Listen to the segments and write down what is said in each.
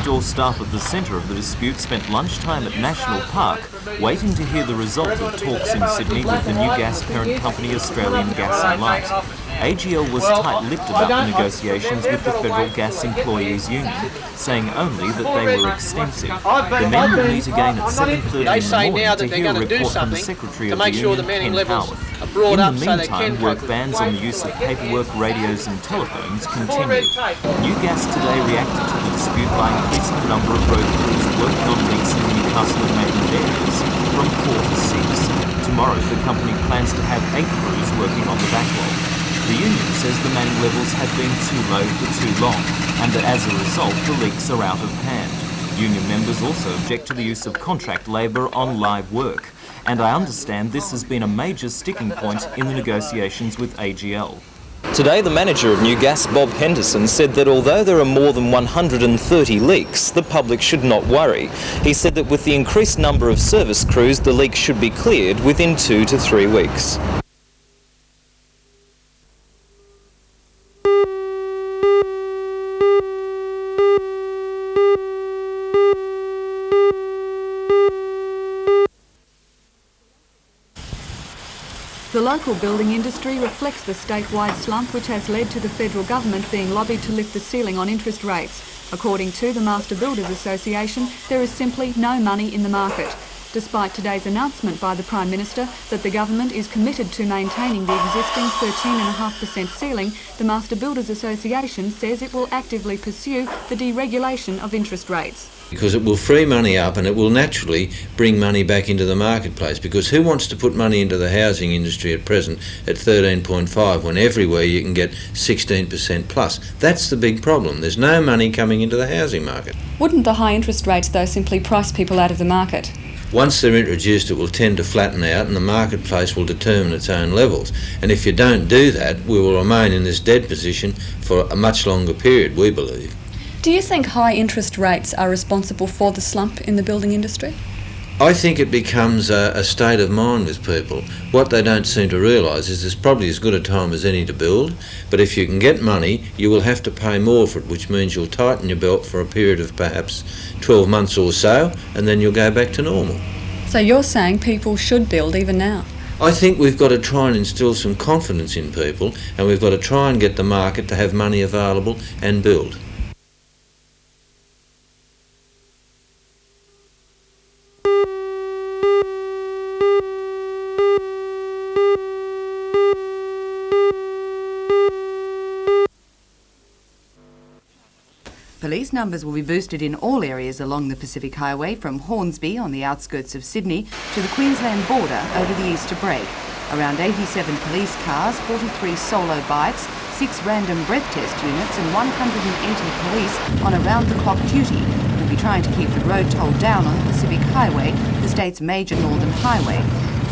Next-door staff at the centre of the dispute spent lunchtime at National Park waiting to hear the result of talks in Sydney with the Newgas parent company Australian Gas and Light. AGL was tight-lipped about the negotiations with the Federal Gas Employees Union, saying only that they were extensive. The men will meet again at 7:30 in the morning to hear a report from the Secretary of the Union, Ken Howarth. In the meantime, work bans on the use of paperwork, radios and telephones continue. Newgas today reacted to the dispute by increasing the number of road crews working on leaks in the Newcastle and Maiden areas from 4 to 6. Tomorrow, the company plans to have 8 crews working on the backlog. The union says the manning levels have been too low for too long, and that as a result, the leaks are out of hand. Union members also object to the use of contract labour on live work, and I understand this has been a major sticking point in the negotiations with AGL. Today, the manager of Newgas, Bob Henderson, said that although there are more than 130 leaks, the public should not worry. He said that with the increased number of service crews, the leaks should be cleared within 2 to 3 weeks. The local building industry reflects the statewide slump which has led to the federal government being lobbied to lift the ceiling on interest rates. According to the Master Builders Association, there is simply no money in the market. Despite today's announcement by the Prime Minister that the government is committed to maintaining the existing 13.5% ceiling, the Master Builders Association says it will actively pursue the deregulation of interest rates. Because it will free money up and it will naturally bring money back into the marketplace, because who wants to put money into the housing industry at present at 13.5 when everywhere you can get 16% plus? That's the big problem. There's no money coming into the housing market. Wouldn't the high interest rates though simply price people out of the market? Once they're introduced, it will tend to flatten out and the marketplace will determine its own levels. And if you don't do that, we will remain in this dead position for a much longer period, we believe. Do you think high interest rates are responsible for the slump in the building industry? I think it becomes a state of mind with people. What they don't seem to realise is there's probably as good a time as any to build, but if you can get money, you will have to pay more for it, which means you'll tighten your belt for a period of perhaps 12 months or so, and then you'll go back to normal. So you're saying people should build even now? I think we've got to try and instil some confidence in people, and we've got to try and get the market to have money available and build. Police numbers will be boosted in all areas along the Pacific Highway, from Hornsby on the outskirts of Sydney to the Queensland border over the Easter break. Around 87 police cars, 43 solo bikes, 6 random breath test units and 180 police on around-the-clock duty will be trying to keep the road toll down on the Pacific Highway, the state's major northern highway.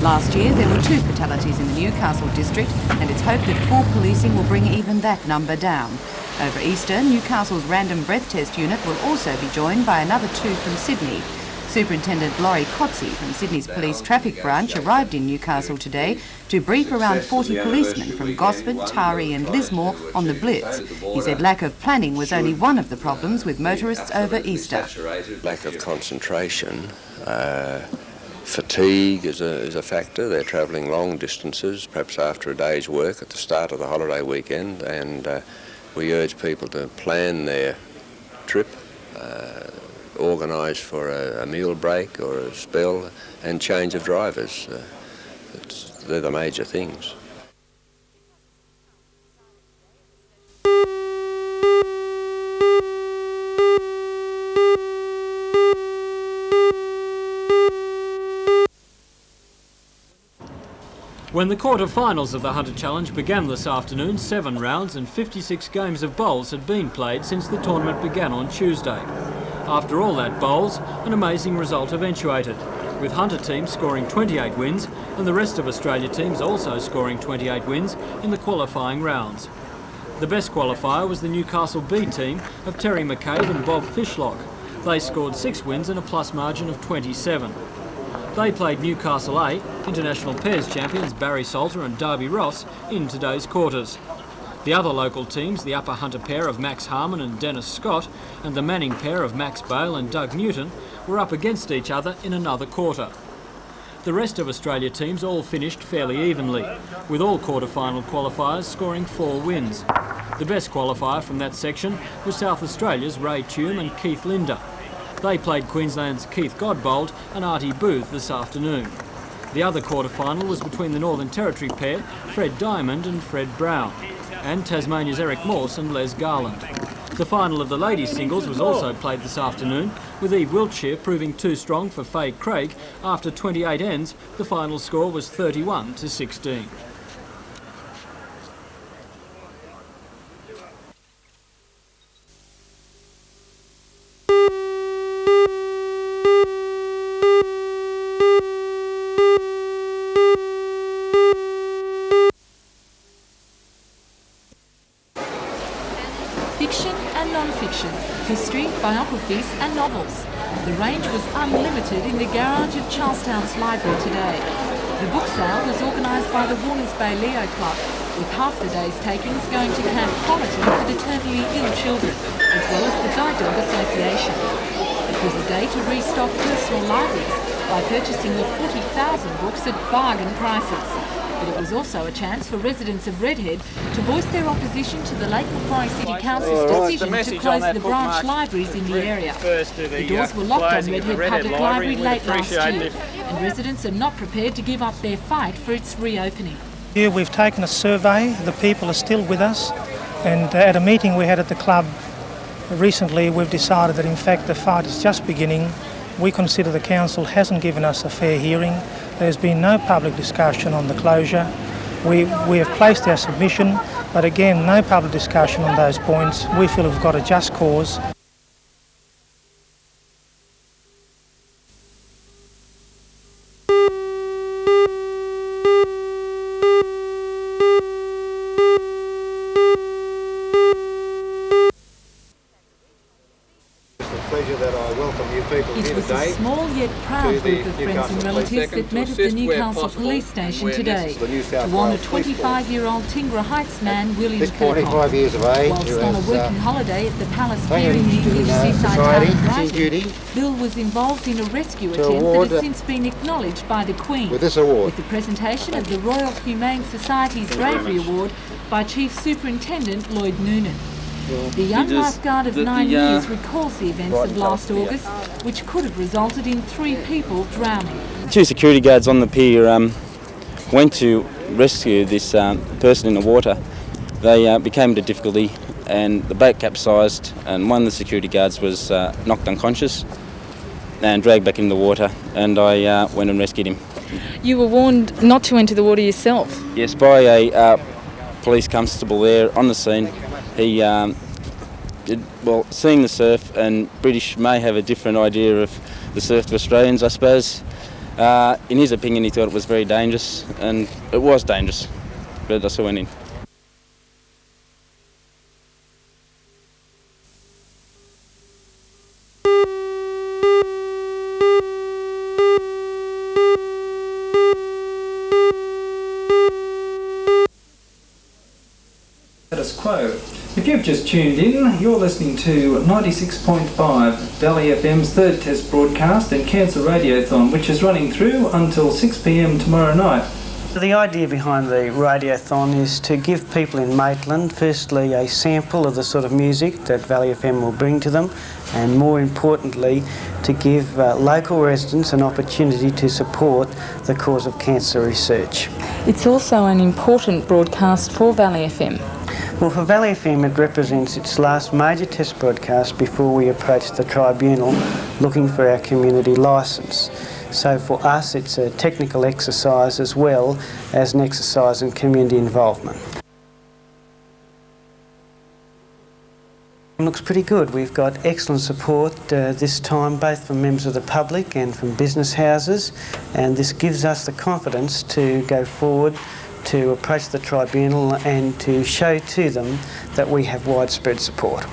Last year there were 2 fatalities in the Newcastle district, and it's hoped that full policing will bring even that number down. Over Easter, Newcastle's random breath test unit will also be joined by another 2 from Sydney. Superintendent Laurie Cotzey from Sydney's Police Traffic Branch arrived in Newcastle today to brief around 40 policemen from Gosford, Taree and Lismore on the blitz. He said lack of planning was only one of the problems with motorists over Easter. Lack of concentration. Fatigue is a factor. They're travelling long distances, perhaps after a day's work at the start of the holiday weekend, and we urge people to plan their trip, organise for a meal break or a spell, and change of drivers. They're the major things. When the quarter-finals of the Hunter Challenge began this afternoon, 7 rounds and 56 games of bowls had been played since the tournament began on Tuesday. After all that bowls, an amazing result eventuated, with Hunter teams scoring 28 wins and the rest of Australia teams also scoring 28 wins in the qualifying rounds. The best qualifier was the Newcastle B team of Terry McCabe and Bob Fishlock. They scored 6 wins and a plus margin of 27. They played Newcastle A, international pairs champions Barry Salter and Darby Ross, in today's quarters. The other local teams, the Upper Hunter pair of Max Harmon and Dennis Scott, and the Manning pair of Max Bale and Doug Newton, were up against each other in another quarter. The rest of Australia teams all finished fairly evenly, with all quarter-final qualifiers scoring 4 wins. The best qualifier from that section was South Australia's Ray Tume and Keith Linder. They played Queensland's Keith Godbolt and Arty this afternoon. The other quarter-final was between the Northern Territory pair, Fred Diamond and Fred Brown, and Tasmania's Eric Morse and Les Garland. The final of the ladies' singles was also played this afternoon, with Eve Whitshire proving too strong for Faye Craig. After 28 ends, the final score was 31-16. Fiction and non-fiction, history, biographies and novels. The range was unlimited in the garage of Charlestown's library today. The book sale was organised by the Hornsby Leo Club, with half the day's takings going to Camp Quality for the terminally ill children, as well as the Guide Dog Association. It was a day to restock personal libraries by purchasing the 40,000 books at bargain prices. But it was also a chance for residents of Redhead to voice their opposition to the Lake Macquarie City Council's decision to close the branch libraries in the area. The doors were locked on Redhead Public Library late last year, and residents are not prepared to give up their fight for its reopening. Here we've taken a survey, the people are still with us, and at a meeting we had at the club recently we've decided that in fact the fight is just beginning. We consider the council hasn't given us a fair hearing. There's been no public discussion on the closure. We have placed our submission, but again, no public discussion on those points. We feel we've got a just cause. It was a small yet proud group of friends and relatives that met at the Newcastle police station today to honour 25-year-old Tingra Heights man William Kirkhoff. Whilst on a working holiday at the Palace Pier in the English seaside town of Brighton, Bill was involved in a rescue attempt that has since been acknowledged by the Queen, with the presentation of the Royal Humane Society's Bravery Award by Chief Superintendent Lloyd Noonan. The young lifeguard of 9 years recalls the events of last August, which could have resulted in 3 people drowning. 2 security guards on the pier went to rescue this person in the water. They became into difficulty and the boat capsized, and one of the security guards was knocked unconscious and dragged back into the water, and I went and rescued him. You were warned not to enter the water yourself? Yes, by a police constable there on the scene. He seeing the surf, and British may have a different idea of the surf to Australians, I suppose. In his opinion, he thought it was very dangerous, and it was dangerous, but I still went in. Status quo. If you've just tuned in, you're listening to 96.5 Valley FM's third test broadcast and Cancer Radiothon, which is running through until 6 p.m. tomorrow night. The idea behind the Radiothon is to give people in Maitland firstly a sample of the sort of music that Valley FM will bring to them, and more importantly to give local residents an opportunity to support the cause of cancer research. It's also an important broadcast for Valley FM. Well, for Valley FM it represents its last major test broadcast before we approach the tribunal looking for our community licence. So for us it's a technical exercise as well as an exercise in community involvement. It looks pretty good. We've got excellent support this time, both from members of the public and from business houses, and this gives us the confidence to go forward to approach the tribunal and to show to them that we have widespread support.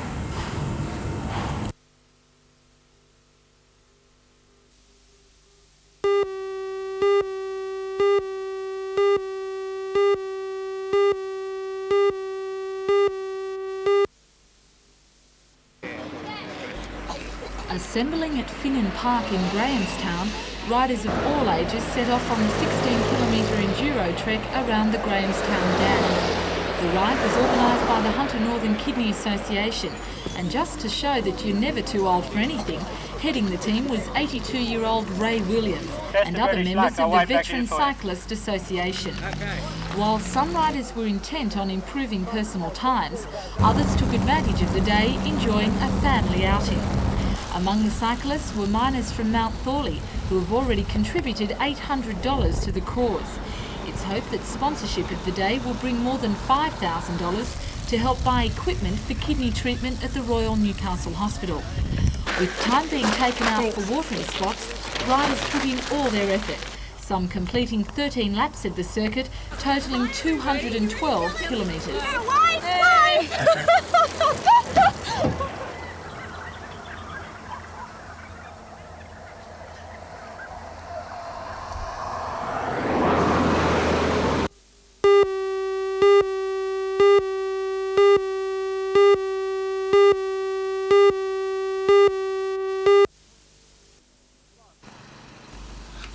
Assembling at Finnan Park in Grahamstown, riders of all ages set off on the 16-kilometre enduro trek around the Grahamstown Dam. The ride was organised by the Hunter Northern Kidney Association, and just to show that you're never too old for anything, heading the team was 82-year-old Ray Williams and other members of the Veteran Cyclist Association. While some riders were intent on improving personal times, others took advantage of the day, enjoying a family outing. Among the cyclists were miners from Mount Thorley, who have already contributed $800 to the cause. It's hoped that sponsorship of the day will bring more than $5,000 to help buy equipment for kidney treatment at the Royal Newcastle Hospital. With time being taken out for watering spots, riders put in all their effort, some completing 13 laps of the circuit, totalling 212 kilometres.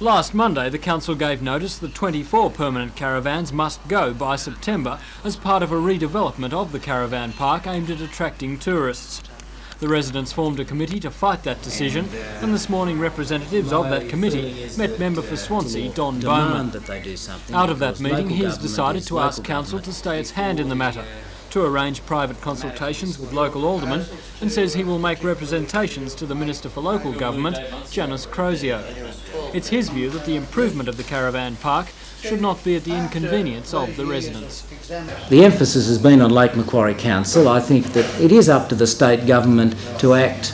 Last Monday, the council gave notice that 24 permanent caravans must go by September as part of a redevelopment of the caravan park aimed at attracting tourists. The residents formed a committee to fight that decision, and this morning representatives of that committee met member for Swansea, Don Bowman. Out of that meeting, he has decided to ask council to stay its hand in the matter, to arrange private consultations with local aldermen, and says he will make representations to the Minister for Local Government, Janice Crozier. It's his view that the improvement of the caravan park should not be at the inconvenience of the residents. The emphasis has been on Lake Macquarie Council. I think that it is up to the state government to act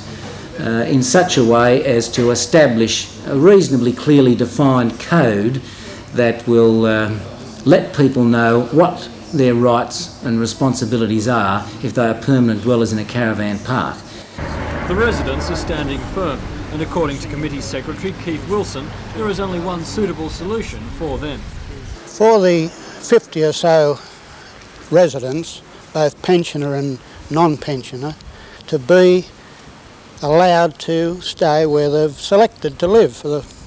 in such a way as to establish a reasonably clearly defined code that will let people know what their rights and responsibilities are if they are permanent dwellers in a caravan park. The residents are standing firm, and according to Committee Secretary Keith Wilson, there is only one suitable solution for them. For the 50 or so residents, both pensioner and non-pensioner, to be allowed to stay where they've selected to live,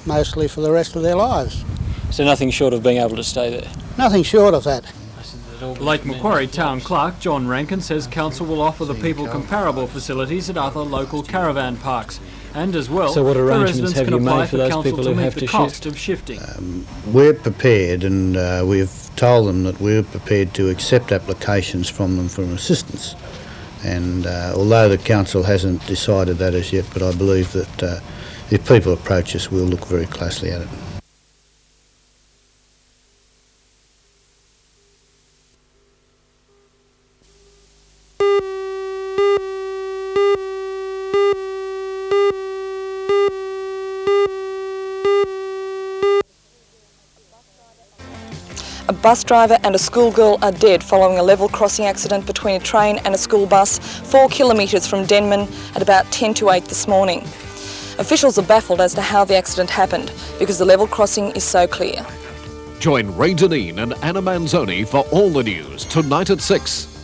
mostly for the rest of their lives. So nothing short of being able to stay there? Nothing short of that. Lake Macquarie Town Clerk John Rankin says council will offer the people comparable facilities at other local caravan parks, and as well, so what the arrangements residents have can you apply made for for those council people to who meet have the to cost shift? of shifting. We're prepared, and we've told them that we're prepared to accept applications from them for assistance. And although the council hasn't decided that as yet, but I believe that if people approach us, we'll look very closely at it. A bus driver and a schoolgirl are dead following a level crossing accident between a train and a school bus 4 kilometres from Denman at about 10 to 8 this morning. Officials are baffled as to how the accident happened because the level crossing is so clear. Join Ray Deneen and Anna Manzoni for all the news tonight at 6.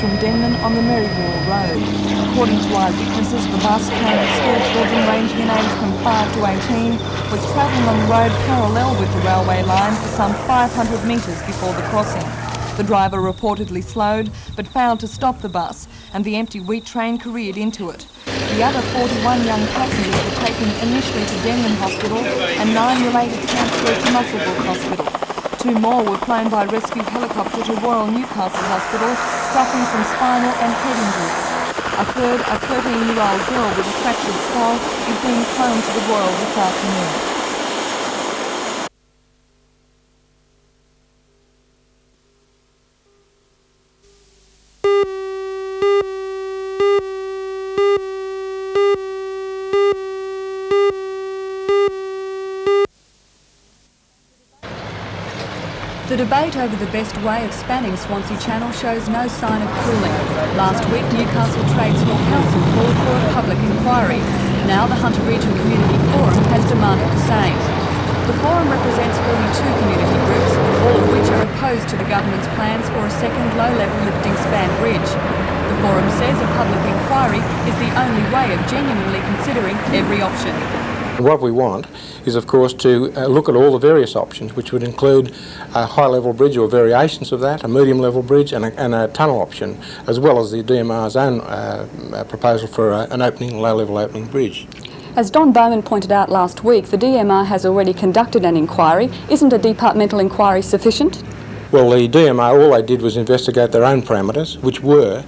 From Denman on the Merrywall Road. According to eyewitnesses, the bus carrying school children ranging in age from 5 to 18 was travelling on the road parallel with the railway line for some 500 metres before the crossing. The driver reportedly slowed but failed to stop the bus, and the empty wheat train careered into it. The other 41 young passengers were taken initially to Denman Hospital and 9 related transferred to Muswellbrook Hospital. 2 more were flown by rescue helicopter to Royal Newcastle Hospital, suffering from spinal and head injuries. A third, a 13-year-old girl with a fractured skull, is being flown to the Royal this afternoon. The debate over the best way of spanning Swansea Channel shows no sign of cooling. Last week, Newcastle Trades Hall Council called for a public inquiry. Now the Hunter Region Community Forum has demanded the same. The forum represents 42 community groups, all of which are opposed to the government's plans for a second low-level lifting span bridge. The forum says a public inquiry is the only way of genuinely considering every option. What we want is, of course, to look at all the various options, which would include a high-level bridge or variations of that, a medium-level bridge and a tunnel option, as well as the DMR's own proposal for an low-level opening bridge. As Don Bowman pointed out last week, the DMR has already conducted an inquiry. Isn't a departmental inquiry sufficient? Well, the DMR, all they did was investigate their own parameters, which were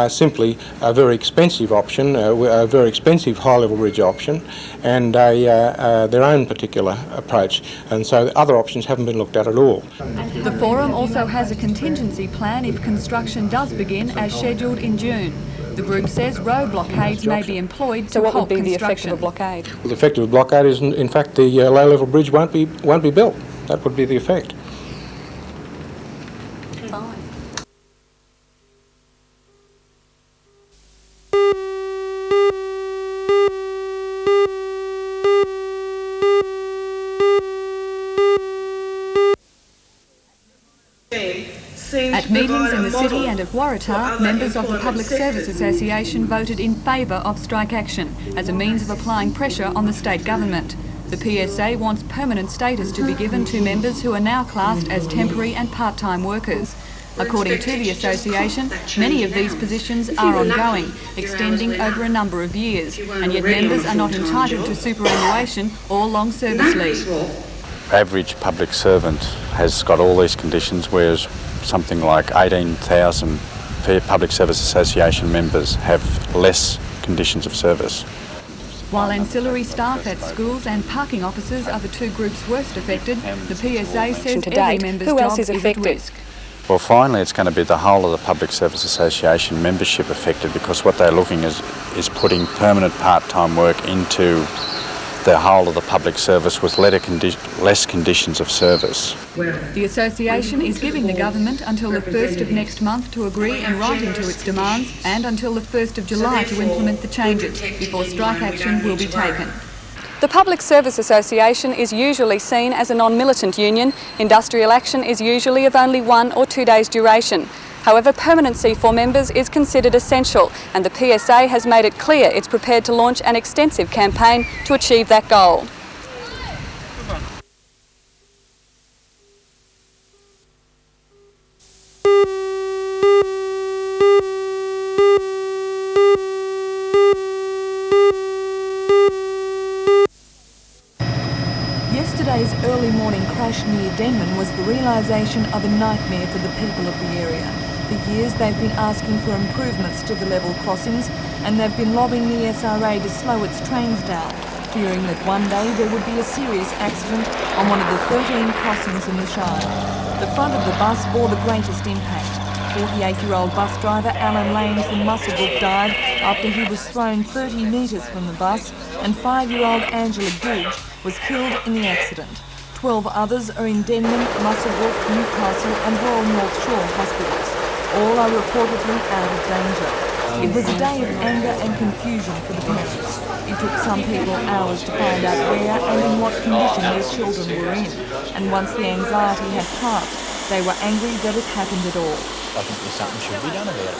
simply a very expensive option, a very expensive high-level bridge option, and their own particular approach. And so other options haven't been looked at all. The forum also has a contingency plan if construction does begin as scheduled in June. The group says road blockades may be employed to halt construction. So what would be the effect of a blockade? Well, the effect of a blockade is, in fact, the low-level bridge won't be built. That would be the effect. At meetings in the city and at Waratah, members of the Public Service Association voted in favour of strike action as a means of applying pressure on the state government. The PSA wants permanent status to be given to members who are now classed as temporary and part-time workers. According to the association, many of these positions are ongoing, extending over a number of years, and yet members are not entitled to superannuation or long service leave. Average public servant has got all these conditions, whereas something like 18,000 Public Service Association members have less conditions of service. While ancillary staff at schools and parking officers are the two groups worst affected, the PSA says every member's job is at risk. Well, finally it's going to be the whole of the Public Service Association membership affected, because what they're looking is putting permanent part-time work into the whole of the public service with less conditions of service. The association is giving the government until the 1st of next month to agree in writing to its demands and until the 1st of July to implement the changes before strike action will be taken. The Public Service Association is usually seen as a non-militant union. Industrial action is usually of only 1 or 2 days duration. However, permanency for members is considered essential, and the PSA has made it clear it's prepared to launch an extensive campaign to achieve that goal. Yesterday's early morning crash near Denman was the realisation of a nightmare for the people of the area. For years they've been asking for improvements to the level crossings, and they've been lobbying the SRA to slow its trains down, fearing that one day there would be a serious accident on one of the 13 crossings in the Shire. The front of the bus bore the greatest impact. 48-year-old bus driver Alan Lane from Muswellbrook died after he was thrown 30 metres from the bus, and 5-year-old Angela Googe was killed in the accident. 12 others are in Denman, Muswellbrook, Newcastle and Royal North Shore hospitals. All are reportedly out of danger. It was a day of anger and confusion for the parents. It took some people hours to find out where and in what condition their children were in. And once the anxiety had passed, they were angry that it happened at all. I think there's something should be done about it.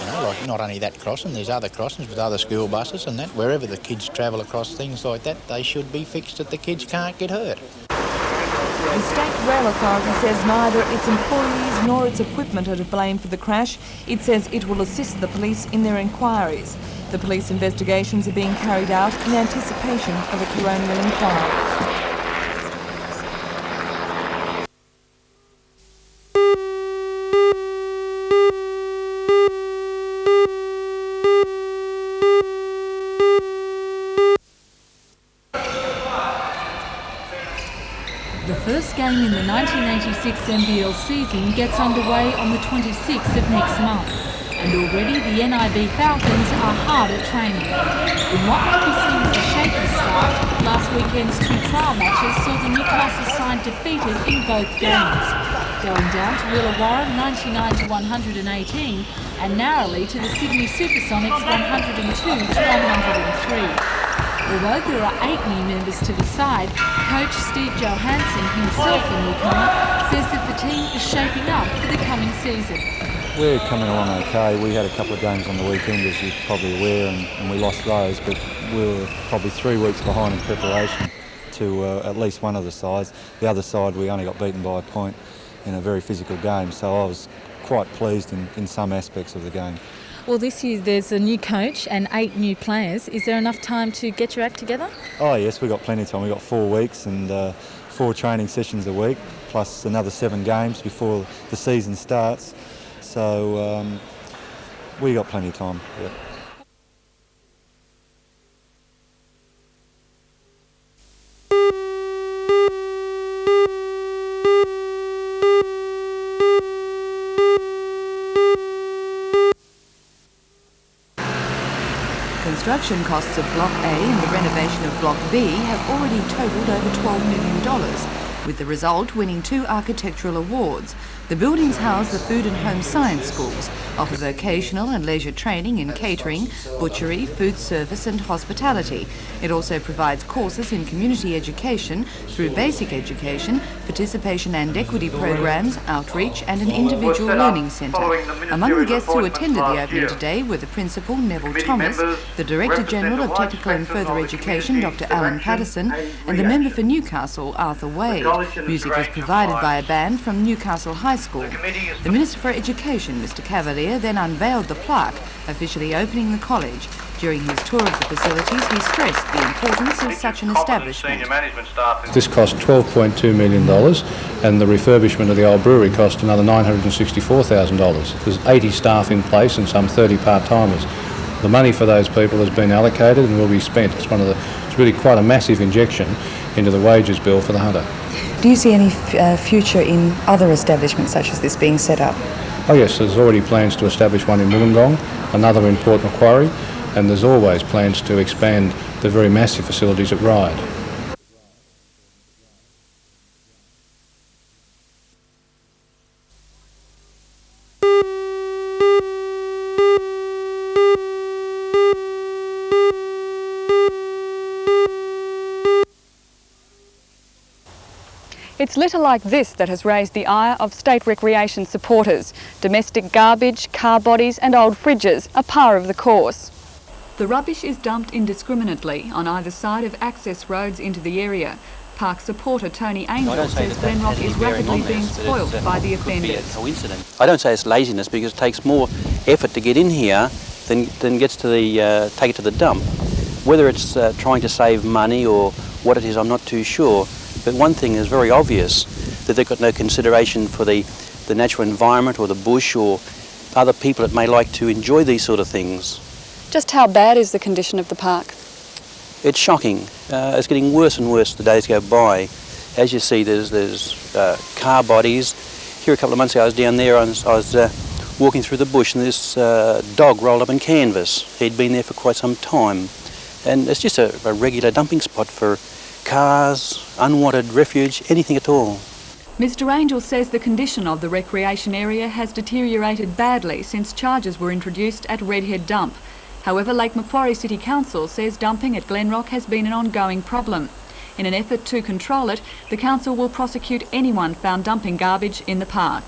You know, like not only that crossing, there's other crossings with other school buses and that. Wherever the kids travel across things like that, they should be fixed that the kids can't get hurt. The State Rail Authority says neither its employees nor its equipment are to blame for the crash. It says it will assist the police in their inquiries. The police investigations are being carried out in anticipation of a coronial inquiry. The first game in the 1986 NBL season gets underway on the 26th of next month, and already the NIB Falcons are hard at training. In what might be seen as a shaky start, last weekend's 2 trial matches saw the Newcastle side defeated in both games, going down to Woollawara 99 to 118 and narrowly to the Sydney Supersonics 102 to 103. Although there are 8 new members to the side, coach Steve Johansson, himself a newcomer, says that the team is shaping up for the coming season. We're coming along okay. We had a couple of games on the weekend, as you're probably aware, and we lost those, but we were probably 3 weeks behind in preparation to at least one of the sides. The other side, we only got beaten by a point in a very physical game, so I was quite pleased in some aspects of the game. Well, this year there's a new coach and 8 new players. Is there enough time to get your act together? Oh yes, we've got plenty of time. We've got 4 weeks and 4 training sessions a week, plus another 7 games before the season starts. So we got plenty of time. Yeah. Construction costs of Block A and the renovation of Block B have already totalled over $12 million, with the result winning 2 architectural awards. The buildings house the food and home science schools, offer vocational and leisure training in catering, butchery, food service and hospitality. It also provides courses in community education through basic education, participation and equity programs, outreach and an individual learning centre. Among the guests who attended the opening today were the Principal, Neville Thomas, the Director General of Technical and Further Education, Dr Alan Patterson, and the Member for Newcastle, Arthur Wade. Music was provided by a band from Newcastle High School. The Minister for Education, Mr Cavalier, then unveiled the plaque, officially opening the college. During his tour of the facilities, he stressed the importance of such an establishment. This cost $12.2 million and the refurbishment of the old brewery cost another $964,000. There's 80 staff in place and some 30 part-timers. The money for those people has been allocated and will be spent. It's really quite a massive injection into the wages bill for the hunter. Do you see any future in other establishments such as this being set up? Oh yes, there's already plans to establish one in Wollongong, another in Port Macquarie, and there's always plans to expand the very massive facilities at Ryde. It's litter like this that has raised the ire of state recreation supporters. Domestic garbage, car bodies and old fridges are par of the course. The rubbish is dumped indiscriminately on either side of access roads into the area. Park supporter Tony Angel says Glenrock is rapidly being spoilt by the offenders. I don't say it's laziness because it takes more effort to get in here than gets to the take it to the dump. Whether it's trying to save money or what it is, I'm not too sure. But one thing is very obvious, that they've got no consideration for the natural environment or the bush or other people that may like to enjoy these sort of things. Just how bad is the condition of the park? It's shocking. It's getting worse and worse the days go by. As you see, there's car bodies. Here a couple of months ago I was down there, I was walking through the bush and this dog rolled up in canvas. He'd been there for quite some time. And it's just a regular dumping spot for cars, unwanted refuge, anything at all. Mr Angel says the condition of the recreation area has deteriorated badly since charges were introduced at Redhead Dump. However, Lake Macquarie City Council says dumping at Glenrock has been an ongoing problem. In an effort to control it, the council will prosecute anyone found dumping garbage in the park.